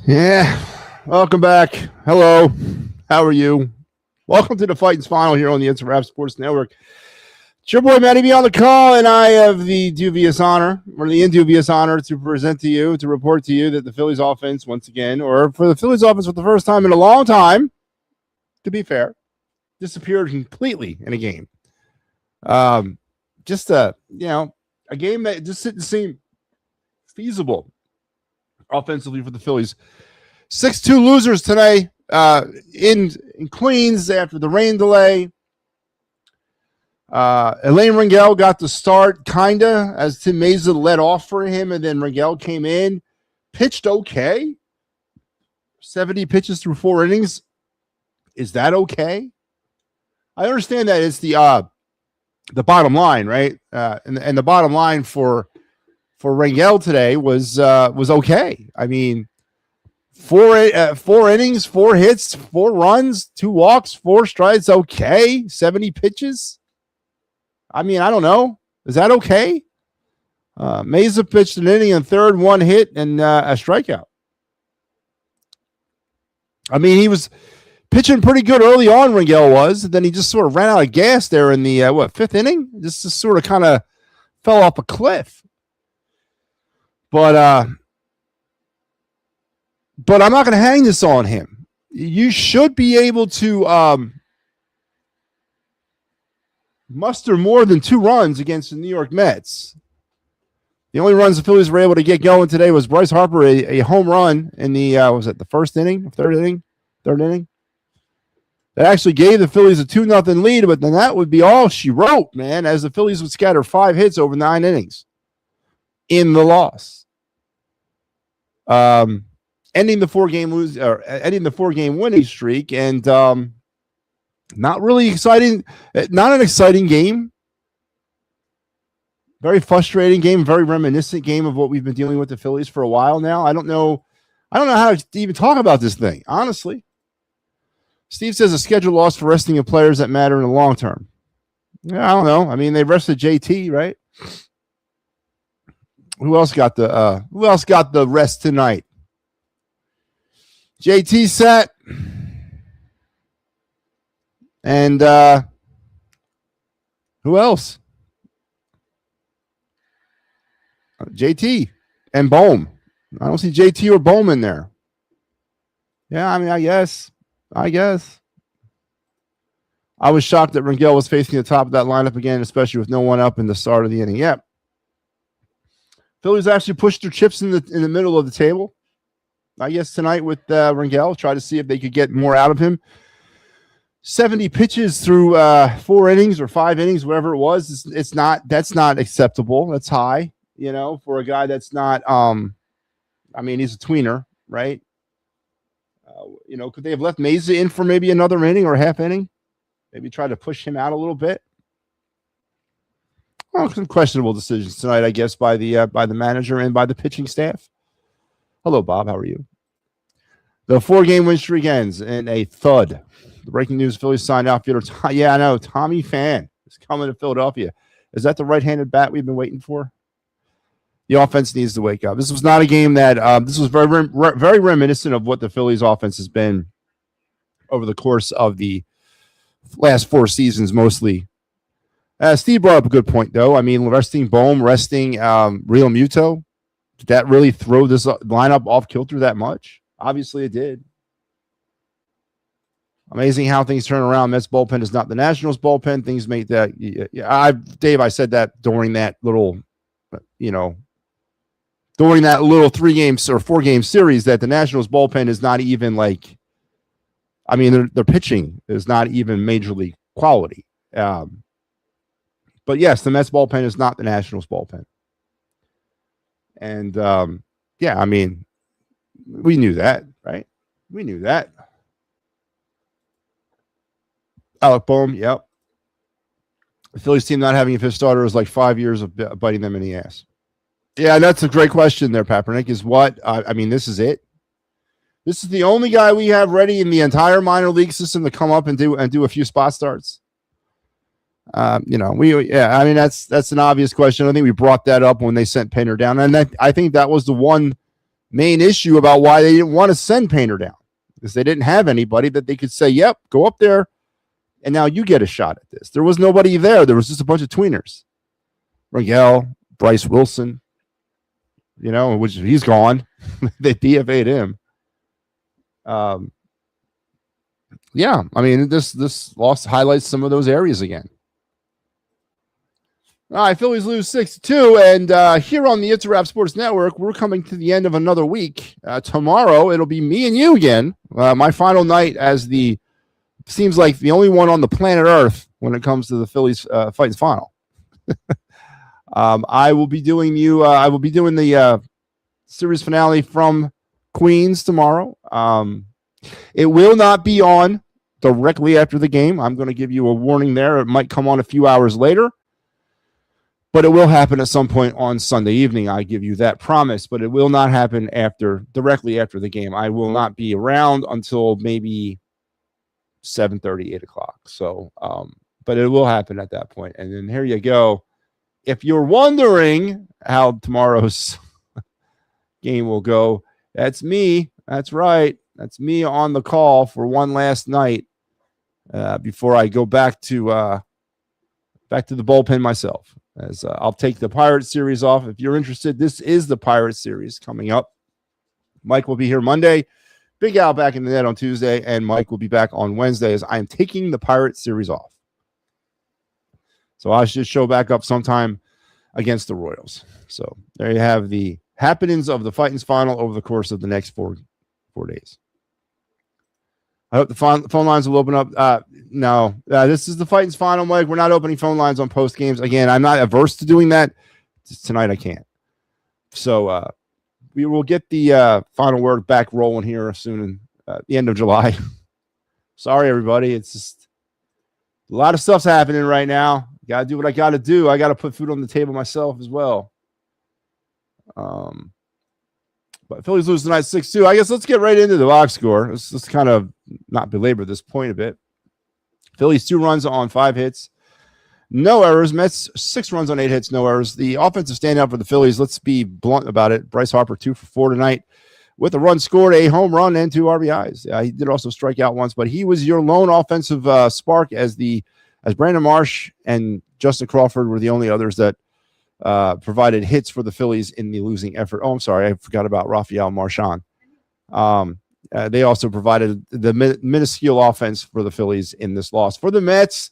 Yeah. Welcome back. Hello. How are you? Welcome to the Fighting's Final here on the It's a Wrap Sports Network. It's your boy Matty B on the call, and I have the dubious honor, or the indubious honor, to present to you, to report to you that the Phillies offense, once again, or for the Phillies offense for the first time in a long time, to be fair, disappeared completely in a game. Just a game that just didn't seem feasible offensively for the Phillies. 6-2 losers today in Queens after the rain delay. Elaine Rangel got the start, kinda, as Tim Mesa led off for him, and then Rangel came in, pitched okay. 70 pitches through 4 innings. Is that okay? I understand that it's the bottom line, right? And the bottom line for Rangel today was okay. I mean, 4 innings, 4 hits, 4 runs, 2 walks, 4 strikes. Okay. 70 pitches. I mean, I don't know. Is that okay? Mesa pitched an inning and third, 1 hit and a strikeout. I mean, he was pitching pretty good early on, Rangel was. Then he just sort of ran out of gas there in the, 5th inning? Just sort of kind of fell off a cliff. But I'm not going to hang this on him. You should be able to muster more than 2 runs against the New York Mets. The only runs the Phillies were able to get going today was Bryce Harper, a home run in the, was it the third inning? That actually gave the Phillies a 2-0 lead, but then that would be all she wrote, man, as the Phillies would scatter 5 hits over 9 innings in the loss. Ending the 4-game winning streak, and not really exciting. Not an exciting game. Very frustrating game. Very reminiscent game of what we've been dealing with the Phillies for a while now. I don't know how to even talk about this thing, honestly. Steve says a schedule loss for resting of players that matter in the long term. Yeah, I don't know. I mean, they rested JT, right? Who else got the rest tonight? JT sat. And who else? JT and Bohm. I don't see JT or Bohm in there. Yeah, I mean, I guess. I was shocked that Rangel was facing the top of that lineup again, especially with no one up in the start of the inning. Yeah. Phillies actually pushed their chips in the middle of the table, I guess, tonight with Rangel. Try to see if they could get more out of him. 70 pitches through 4 innings or 5 innings, whatever it was. That's not acceptable. That's high, for a guy that's not. I mean, he's a tweener, right? Could they have left Mesa in for maybe another inning or a half inning? Maybe try to push him out a little bit. Well, some questionable decisions tonight, I guess, by the manager and by the pitching staff. Hello, Bob. How are you? The 4-game win streak ends in a thud. The breaking news: Phillies signed outfielder. Yeah, I know. Tommy Pham is coming to Philadelphia. Is that the right-handed bat we've been waiting for? The offense needs to wake up. This was not a game that. This was very, very reminiscent of what the Phillies offense has been over the course of the last 4 seasons, mostly. Steve brought up a good point, though. I mean, resting Bohm, resting Real Muto. Did that really throw this lineup off kilter that much? Obviously, it did. Amazing how things turn around. Mets bullpen is not the Nationals bullpen. Things make that. Dave, I said that during that little, during that little 3-game or 4-game series, that the Nationals bullpen is not even like. I mean, their pitching is not even major league quality. But yes, the Mets bullpen is not the Nationals bullpen. And I mean, we knew that, right? We knew that. Alec Bohm, yep. The Phillies team not having a 5th starter is like 5 years of biting them in the ass. Yeah, that's a great question there, Papernick. Is what I mean, this is it. This is the only guy we have ready in the entire minor league system to come up and do a few spot starts. I mean, that's an obvious question. I think we brought that up when they sent Painter down, and I think that was the one main issue about why they didn't want to send Painter down, because they didn't have anybody that they could say, yep, go up there, and now you get a shot at this. There was nobody there. There was just a bunch of tweeners. Miguel, Bryce Wilson, which he's gone. They DFA'd him. Yeah, I mean, this loss highlights some of those areas again. All right, Phillies lose 6-2, and here on the It's a Wrap Sports Network, we're coming to the end of another week. Tomorrow, it'll be me and you again. My final night as seems like the only one on the planet Earth when it comes to the Phillies Fighting Final. I will be doing the series finale from Queens tomorrow. It will not be on directly after the game. I'm going to give you a warning there. It might come on a few hours later, but it will happen at some point on Sunday evening. I give you that promise, but it will not happen directly after the game. I will not be around until maybe 7:30, 8 o'clock. So, but it will happen at that point. And then here you go. If you're wondering how tomorrow's game will go, that's me. That's right. That's me on the call for one last night before I go back to the bullpen myself. As I'll take the Pirates series off. If you're interested, this is the Pirates series coming up. Mike will be here Monday. Big Al back in the net on Tuesday, and Mike will be back on Wednesday as I am taking the Pirates series off. So I should show back up sometime against the Royals. So there you have the happenings of the Fightins final over the course of the next four days. I hope the phone lines will open up. No, this is the Fightins final, Mike. We're not opening phone lines on post games. Again, I'm not averse to doing that. Just tonight I can't. So we will get the final word back rolling here soon at the end of July. Sorry, everybody. It's just a lot of stuff's happening right now. Got to do what I got to do. I got to put food on the table myself as well. But Phillies lose tonight 6-2. I guess let's get right into the box score. Let's kind of not belabor this point a bit. Phillies 2 runs on 5 hits. No errors. Mets 6 runs on 8 hits. No errors. The offensive standout for the Phillies, let's be blunt about it. Bryce Harper 2 for 4 tonight with a run scored, a home run, and 2 RBIs. He did also strike out once, but he was your lone offensive spark as Brandon Marsh and Justin Crawford were the only others that provided hits for the Phillies in the losing effort. Oh, I'm sorry. I forgot about Rafael Marchand. They also provided the minuscule offense for the Phillies in this loss. For the Mets,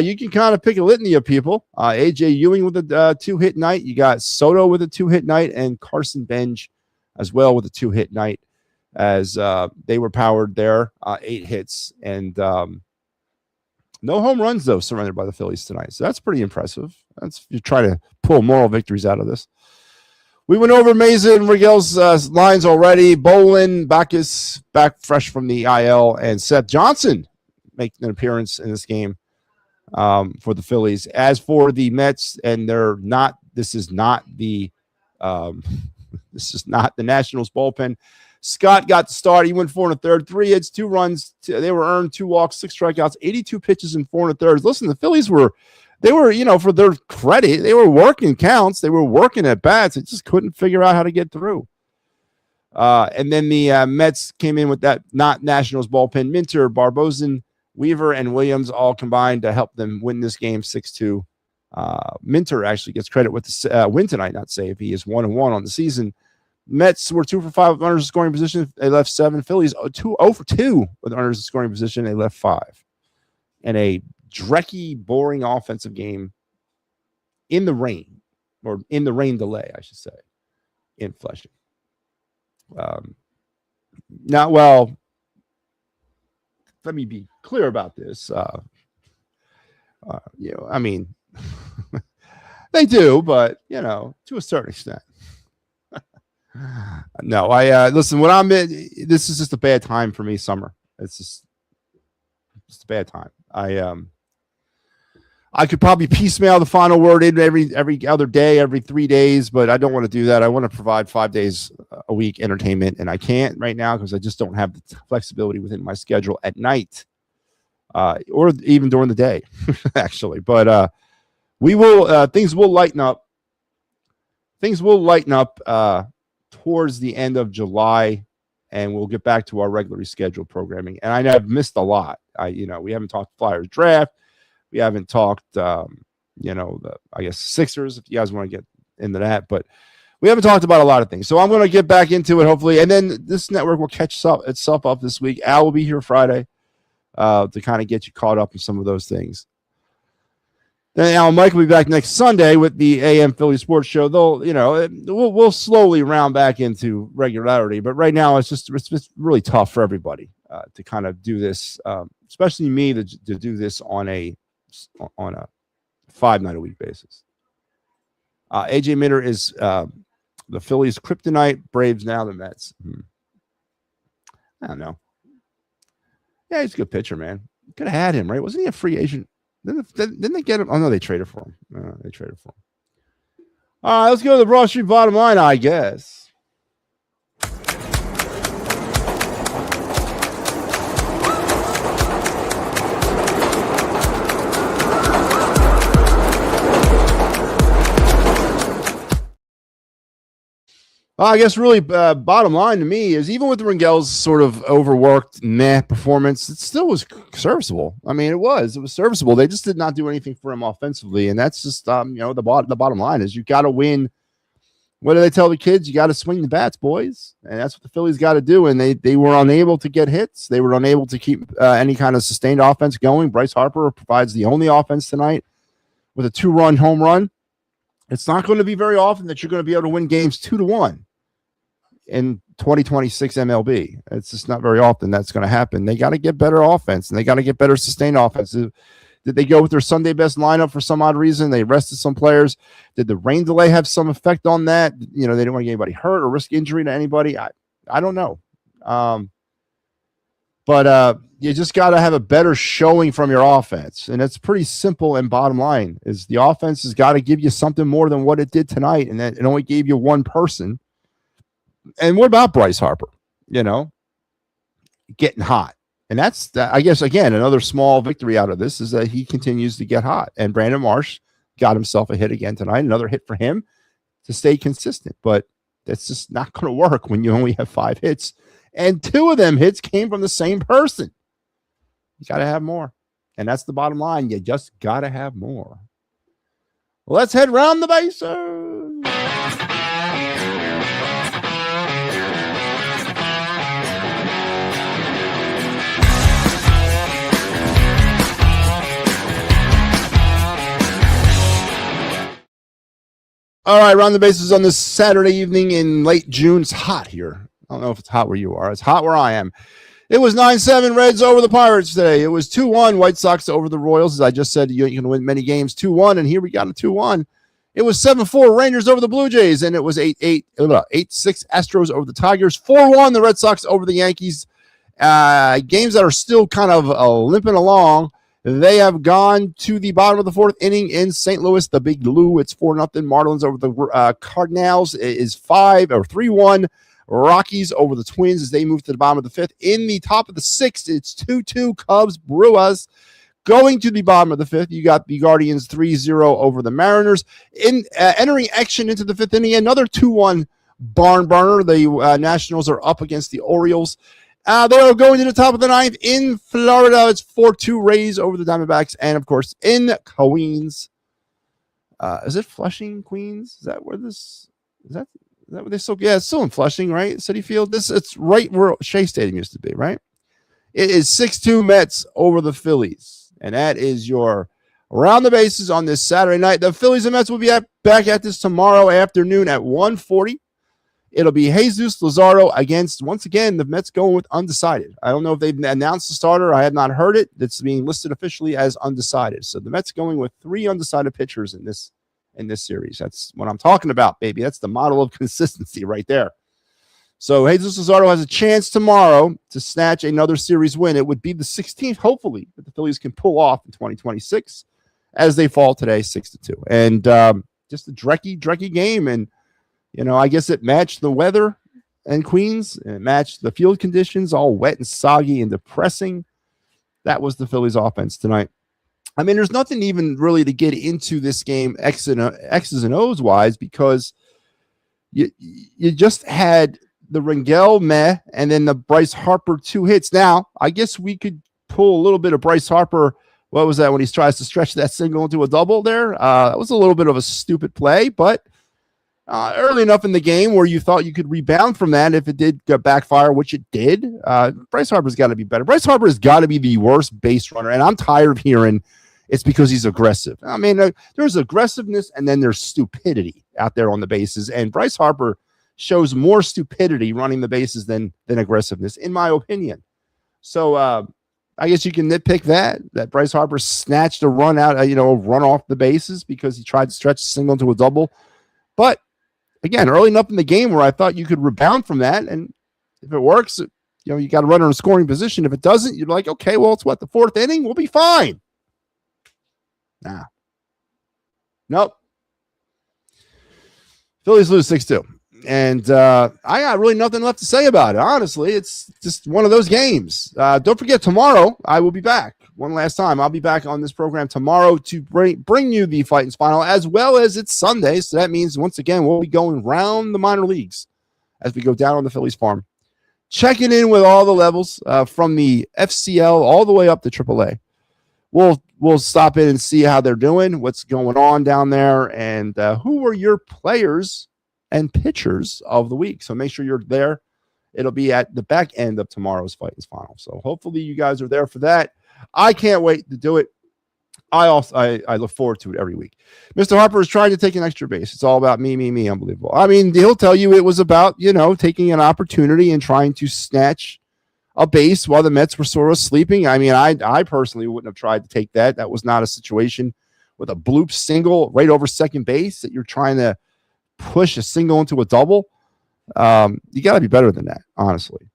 you can kind of pick a litany of people. A.J. Ewing with a 2-hit night. You got Soto with a 2-hit night and Carson Bench as well with a 2-hit night as they were powered there. 8 hits and no home runs, though, surrendered by the Phillies tonight. So that's pretty impressive. You try to pull moral victories out of this. We went over Meza and Miguel's lines already. Bolin, Bacchus back fresh from the IL, and Seth Johnson making an appearance in this game for the Phillies. As for the Mets, and this is not the Nationals bullpen. Scott got the start. He went 4 1/3, 3 hits, 2 runs. They were earned 2 walks, 6 strikeouts, 82 pitches in 4 1/3. Listen, the Phillies were, for their credit, they were working counts. They were working at bats. They just couldn't figure out how to get through. And then the Mets came in with that not Nationals bullpen. Minter, Barbosan, Weaver, and Williams all combined to help them win this game 6-2. Minter actually gets credit with the win tonight, not save. He is 1-1 on the season. Mets were 2 for 5 with runners in scoring position. They left 7. Phillies 0 for 2 with runners in scoring position. They left 5. And a drecky, boring offensive game in the rain, or in the rain delay, I should say, in Flushing. Not well. Let me be clear about this. I mean, they do, but to a certain extent. No, listen. What I'm in, this is just a bad time for me. Summer. It's just a bad time. I could probably piecemeal the final word in every other day, every 3 days, but I don't want to do that. I want to provide 5 days a week entertainment, and I can't right now because I just don't have the flexibility within my schedule at night, or even during the day, actually. But we will. Things will lighten up. Things will lighten up towards the end of July, and we'll get back to our regularly scheduled programming. And I know I've missed a lot. We haven't talked Flyers draft. We haven't talked, I guess Sixers, if you guys want to get into that. But we haven't talked about a lot of things. So I'm going to get back into it, hopefully. And then this network will catch itself up this week. Al will be here Friday to kind of get you caught up in some of those things. Then Al and Mike will be back next Sunday with the AM Philly Sports Show. We'll slowly round back into regularity, but right now it's just really tough for everybody to kind of do this, especially me to do this on a 5-night-a-week basis. AJ Minter is the Phillies' kryptonite. Braves now the Mets. I don't know. Yeah, he's a good pitcher, man. Could have had him, right? Wasn't he a free agent? Didn't they get him? Oh, no, they traded for him. They traded for him. All right, let's go to the Broad Street bottom line, I guess. I guess really bottom line to me is even with Ringel's sort of overworked performance, it still was serviceable. I mean, it was serviceable. They just did not do anything for him offensively. And that's just, the bottom line is you got to win. What do they tell the kids? You got to swing the bats, boys. And that's what the Phillies got to do. And they were unable to get hits. They were unable to keep any kind of sustained offense going. Bryce Harper provides the only offense tonight with a 2-run home run. It's not going to be very often that you're going to be able to win games 2-1 in 2026 MLB. It's just not very often that's going to happen. They got to get better offense, and they got to get better sustained offense. Did they go with their Sunday best lineup for some odd reason? They rested some players. Did the rain delay have some effect on that? They didn't want to get anybody hurt or risk injury to anybody. I don't know. But you just got to have a better showing from your offense. And it's pretty simple and bottom line is the offense has got to give you something more than what it did tonight. And that it only gave you one person. And what about Bryce Harper? Getting hot. And that's, I guess, again, another small victory out of this is that he continues to get hot. And Brandon Marsh got himself a hit again tonight. Another hit for him to stay consistent. But that's just not going to work when you only have 5 hits. And 2 of them hits came from the same person. You got to have more. And that's the bottom line. You just got to have more. Let's head round the bases. All right, round the bases on this Saturday evening in late June. It's hot here. I don't know if it's hot where you are. It's hot where I am. It was 9-7 Reds over the Pirates today. It was 2-1 White Sox over the Royals. As I just said, you can win many games 2-1, and here we got a 2-1. It was 7-4 Rangers over the Blue Jays, and it was 8-6 Astros over the Tigers. 4-1 the Red Sox over the Yankees. Games that are still kind of limping along. They have gone to the bottom of the 4th inning in St. Louis, the Big Lou. It's 4-0 Marlins over the Cardinals. It is 3-1 Rockies over the Twins as they move to the bottom of the 5th. In the top of the 6th, it's 2-2 Cubs Brewers. Going to the bottom of the 5th, you got the Guardians 3-0 over the Mariners. Entering action into the 5th inning, another 2-1 barn burner. The Nationals are up against the Orioles. They are going to the top of the 9th in Florida. It's 4-2 Rays over the Diamondbacks. And, of course, in Queens. Is it Flushing, Queens? Is that where this – is that where they still – yeah, it's still in Flushing, right? Citi Field. It's right where Shea Stadium used to be, right? It is 6-2 Mets over the Phillies. And that is your around the bases on this Saturday night. The Phillies and Mets will be back at this tomorrow afternoon at 1:40. It'll be Jesus Luzardo against, once again, the Mets going with undecided. I don't know if they've announced the starter. I have not heard it. It's being listed officially as undecided. So the Mets going with 3 undecided pitchers in this series. That's what I'm talking about, baby. That's the model of consistency right there. So Jesus Luzardo has a chance tomorrow to snatch another series win. It would be the 16th, hopefully, that the Phillies can pull off in 2026 as they fall today 6-2. And just a drecky game. And I guess it matched the weather in Queens, and it matched the field conditions, all wet and soggy and depressing. That was the Phillies offense tonight. I mean, there's nothing even really to get into this game X's and O's wise, because you just had the Rangel meh and then the Bryce Harper 2 hits. Now, I guess we could pull a little bit of Bryce Harper. What was that when he tries to stretch that single into a double there? That was a little bit of a stupid play, but early enough in the game where you thought you could rebound from that if it did backfire, which it did. Bryce Harper's got to be better. Bryce Harper has got to be the worst base runner, and I'm tired of hearing it's because he's aggressive. I mean, there's aggressiveness and then there's stupidity out there on the bases, and Bryce Harper shows more stupidity running the bases than aggressiveness, in my opinion. So I guess you can nitpick that Bryce Harper snatched a run out, run off the bases because he tried to stretch a single into a double. But again, early enough in the game where I thought you could rebound from that, and if it works, you got to run in a scoring position. If it doesn't, you're like, okay, well, it's the 4th inning? We'll be fine. Nah. Nope. Phillies lose 6-2. And I got really nothing left to say about it. Honestly, it's just one of those games. Don't forget, tomorrow I will be back. One last time, I'll be back on this program tomorrow to bring you the Fight and Spinal, as well as it's Sunday. So that means, once again, we'll be going round the minor leagues as we go down on the Phillies farm, checking in with all the levels from the FCL all the way up to AAA. We'll stop in and see how they're doing, what's going on down there, and who are your players and pitchers of the week. So make sure you're there. It'll be at the back end of tomorrow's Fight and Final. So hopefully you guys are there for that. I can't wait to do it. I look forward to it every week. Mr. Harper is trying to take an extra base. It's all about me. Unbelievable. I mean, he'll tell you it was about, taking an opportunity and trying to snatch a base while the Mets were sort of sleeping. I mean, I personally wouldn't have tried to take that. That was not a situation with a bloop single right over second base that you're trying to push a single into a double. You got to be better than that, honestly.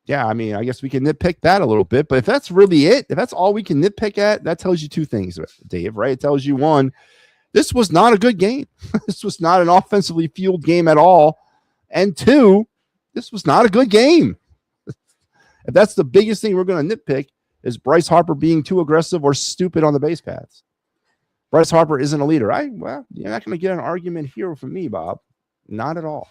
Yeah, I mean, I guess we can nitpick that a little bit, but if that's really it, if that's all we can nitpick at, that tells you two things, Dave, right? It tells you, one, this was not a good game. This was not an offensively fueled game at all. And two, this was not a good game. If that's the biggest thing we're going to nitpick, is Bryce Harper being too aggressive or stupid on the base paths. Bryce Harper isn't a leader. Well, you're not going to get an argument here from me, Bob. Not at all.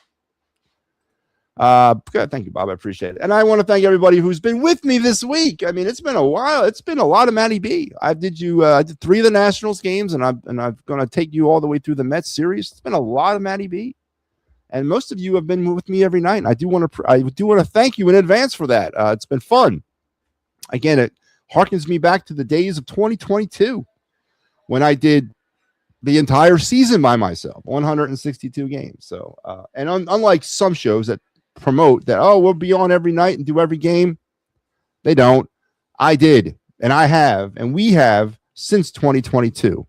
Good. Thank you, Bob. I appreciate it. And I want to thank everybody who's been with me this week. I mean, it's been a while. It's been a lot of Matty B. I did 3 of the Nationals games, and I'm going to take you all the way through the Mets series. It's been a lot of Matty B. And most of you have been with me every night. And I do want to thank you in advance for that. It's been fun. Again, it harkens me back to the days of 2022 when I did the entire season by myself, 162 games. So, and unlike some shows that promote that, we'll be on every night and do every game, they don't. I did, and I have, and we have since 2022.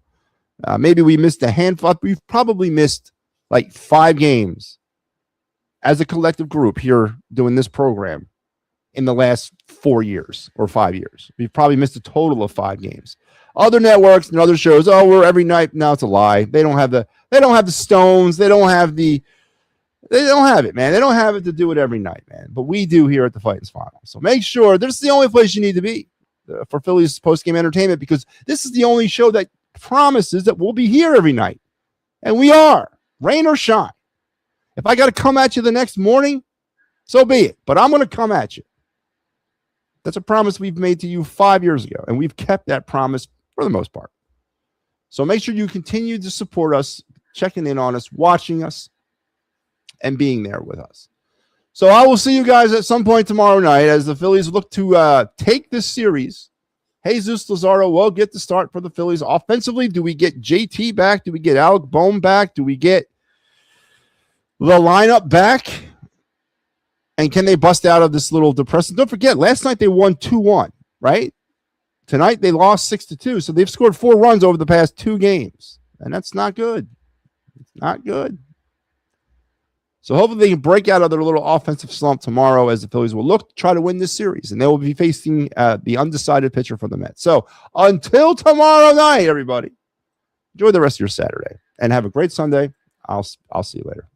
Maybe we missed a handful. We've probably missed like 5 games as a collective group here doing this program in the last 4 years or 5 years. We've probably missed a total of 5 games. Other networks and other shows, we're every night. No, it's a lie. They don't have the stones. They don't have it, man. They don't have it to do it every night, man. But we do here at the Fight and Final. So make sure this is the only place you need to be for Phillies post-game entertainment, because this is the only show that promises that we'll be here every night. And we are, rain or shine. If I got to come at you the next morning, so be it. But I'm going to come at you. That's a promise we've made to you 5 years ago, and we've kept that promise for the most part. So make sure you continue to support us, checking in on us, watching us, and being there with us. So I will see you guys at some point tomorrow night as the Phillies look to take this series. Jesus Lazaro will get the start for the Phillies. Offensively, do we get JT back? Do we get Alec Bohm back? Do we get the lineup back? And can they bust out of this little depression? Don't forget, last night they won 2-1, right? Tonight they lost 6-2. So they've scored 4 runs over the past 2 games. And that's not good. It's not good. So hopefully they can break out of their little offensive slump tomorrow as the Phillies will look to try to win this series. And they will be facing the undecided pitcher for the Mets. So until tomorrow night, everybody, enjoy the rest of your Saturday and have a great Sunday. I'll see you later.